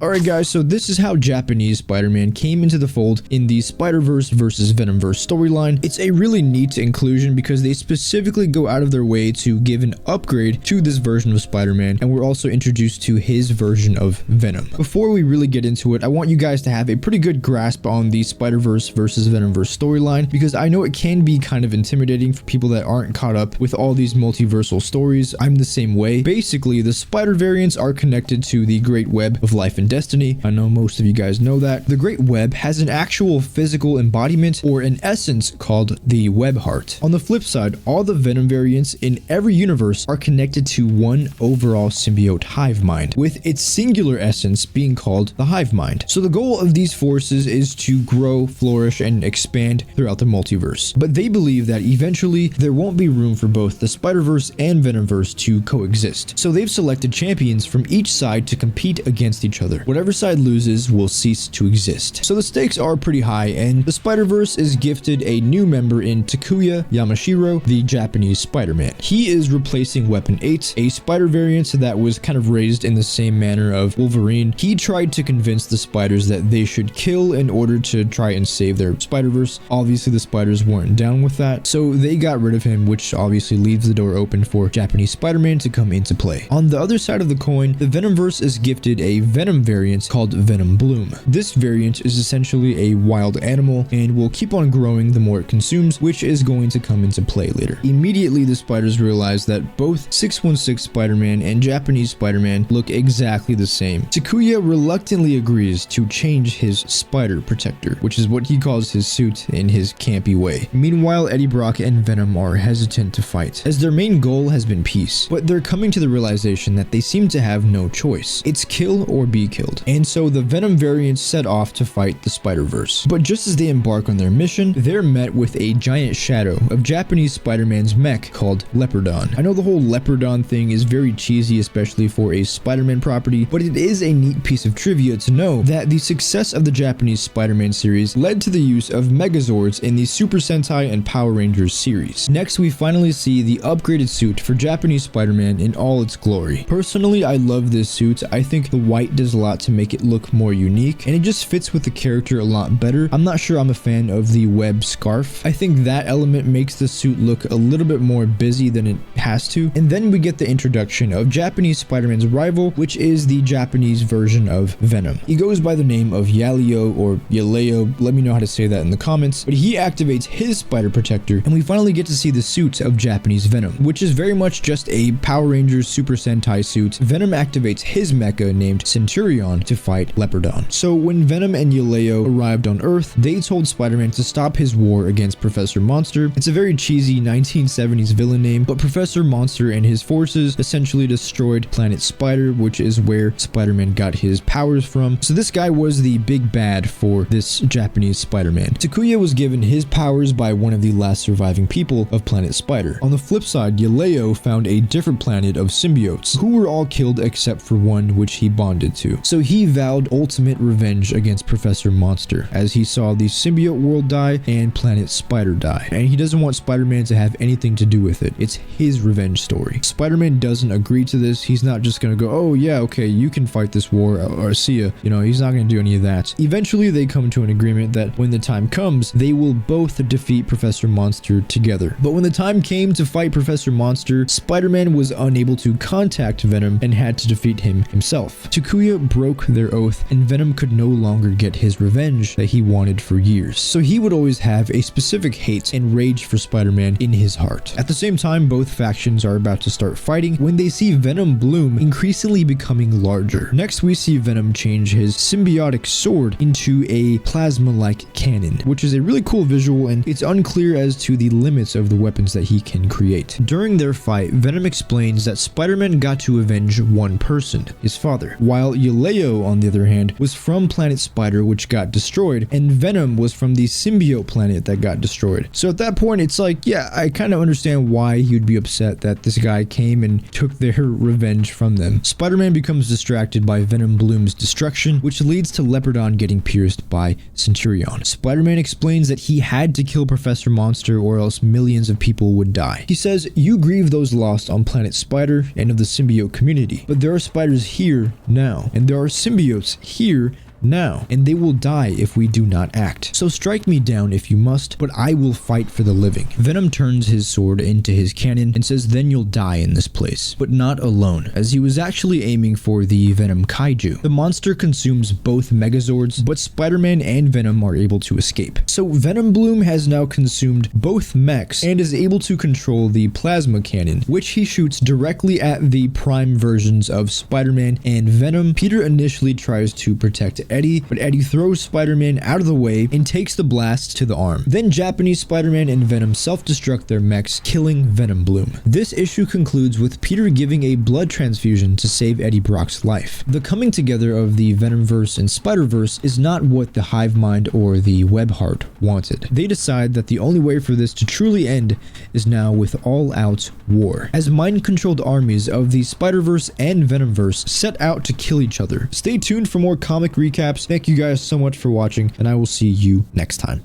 Alright guys, so this is how Japanese Spider-Man came into the fold in the Spider-Verse vs Venomverse storyline. It's a really neat inclusion because they specifically go out of their way to give an upgrade to this version of Spider-Man, and we're also introduced to his version of Venom. Before we really get into it, I want you guys to have a pretty good grasp on the Spider-Verse vs Venomverse storyline, because I know it can be kind of intimidating for people that aren't caught up with all these multiversal stories. I'm the same way. Basically, the Spider variants are connected to the Great Web of Life and Destiny. I know most of you guys know that. The Great Web has an actual physical embodiment, or an essence, called the Web Heart. On the flip side, all the Venom variants in every universe are connected to one overall symbiote hive mind, with its singular essence being called the hive mind. So the goal of these forces is to grow, flourish, and expand throughout the multiverse. But they believe that eventually there won't be room for both the Spider-Verse and Venomverse to coexist. So they've selected champions from each side to compete against each other. Whatever side loses will cease to exist. So the stakes are pretty high, and the Spider-Verse is gifted a new member in Takuya Yamashiro, the Japanese Spider-Man. He is replacing Weapon 8, a spider variant that was kind of raised in the same manner of Wolverine. He tried to convince the spiders that they should kill in order to try and save their Spider-Verse. Obviously the spiders weren't down with that, so they got rid of him, which obviously leaves the door open for Japanese Spider-Man to come into play. On the other side of the coin, the Venomverse is gifted a Venom variant called Venom Bloom. This variant is essentially a wild animal and will keep on growing the more it consumes, which is going to come into play later. Immediately, the spiders realize that both 616 Spider-Man and Japanese Spider-Man look exactly the same. Takuya reluctantly agrees to change his spider protector, which is what he calls his suit in his campy way. Meanwhile, Eddie Brock and Venom are hesitant to fight, as their main goal has been peace, but they're coming to the realization that they seem to have no choice. It's kill or be killed. And so the Venom variants set off to fight the Spider-Verse. But just as they embark on their mission, they're met with a giant shadow of Japanese Spider-Man's mech called Leopardon. I know the whole Leopardon thing is very cheesy, especially for a Spider-Man property, but it is a neat piece of trivia to know that the success of the Japanese Spider-Man series led to the use of Megazords in the Super Sentai and Power Rangers series. Next, we finally see the upgraded suit for Japanese Spider-Man in all its glory. Personally, I love this suit. I think the white does a lot to make it look more unique, and it just fits with the character a lot better. I'm not sure I'm a fan of the web scarf. I think that element makes the suit look a little bit more busy than it has to. And then we get the introduction of Japanese Spider-Man's rival, which is the Japanese version of Venom. He goes by the name of Yaleo or Yaleo, let me know how to say that in the comments, but he activates his spider protector, and we finally get to see the suit of Japanese Venom, which is very much just a Power Rangers Super Sentai suit. Venom activates his mecha named Centurion to fight Leopardon. So when Venom and Yaleo arrived on Earth, they told Spider-Man to stop his war against Professor Monster. It's a very cheesy 1970s villain name, but Professor Monster and his forces essentially destroyed Planet Spider, which is where Spider-Man got his powers from. So this guy was the big bad for this Japanese Spider-Man. Takuya was given his powers by one of the last surviving people of Planet Spider. On the flip side, Yaleo found a different planet of symbiotes, who were all killed except for one which he bonded to. So he vowed ultimate revenge against Professor Monster, as he saw the symbiote world die and Planet Spider die, and he doesn't want Spider-Man to have anything to do with it. It's his revenge story. Spider-Man doesn't agree to this. He's not just gonna go, oh yeah, okay, you can fight this war, or see ya. You know, he's not gonna do any of that. Eventually, they come to an agreement that when the time comes, they will both defeat Professor Monster together. But when the time came to fight Professor Monster, Spider-Man was unable to contact Venom and had to defeat him himself. Takuya broke their oath, and Venom could no longer get his revenge that he wanted for years. So he would always have a specific hate and rage for Spider-Man in his heart. At the same time, both factions are about to start fighting when they see Venom Bloom increasingly becoming larger. Next, we see Venom change his symbiotic sword into a plasma-like cannon, which is a really cool visual, and it's unclear as to the limits of the weapons that he can create. During their fight, Venom explains that Spider-Man got to avenge one person, his father, while Yaleo, on the other hand, was from Planet Spider, which got destroyed, and Venom was from the symbiote planet that got destroyed. So at that point, it's like, yeah, I kind of understand why he would be upset that this guy came and took their revenge from them. Spider-Man becomes distracted by Venom Bloom's destruction, which leads to Leopardon getting pierced by Centurion. Spider-Man explains that he had to kill Professor Monster or else millions of people would die. He says, you grieve those lost on Planet Spider and of the symbiote community, but there are spiders here now, and there are symbiotes here now, and they will die if we do not act. So strike me down if you must, but I will fight for the living. Venom turns his sword into his cannon and says, then you'll die in this place, but not alone, as he was actually aiming for the Venom Kaiju. The monster consumes both Megazords, but Spider-Man and Venom are able to escape. So Venom Bloom has now consumed both mechs and is able to control the plasma cannon, which he shoots directly at the prime versions of Spider-Man and Venom. Peter initially tries to protect Eddie, but Eddie throws Spider-Man out of the way and takes the blast to the arm. Then Japanese Spider-Man and Venom self-destruct their mechs, killing Venom Bloom. This issue concludes with Peter giving a blood transfusion to save Eddie Brock's life. The coming together of the Venomverse and Spider-Verse is not what the Hive Mind or the Web Heart wanted. They decide that the only way for this to truly end is now with all-out war, as mind-controlled armies of the Spider-Verse and Venomverse set out to kill each other. Stay tuned for more comic recaps. Thank you guys so much for watching, and I will see you next time.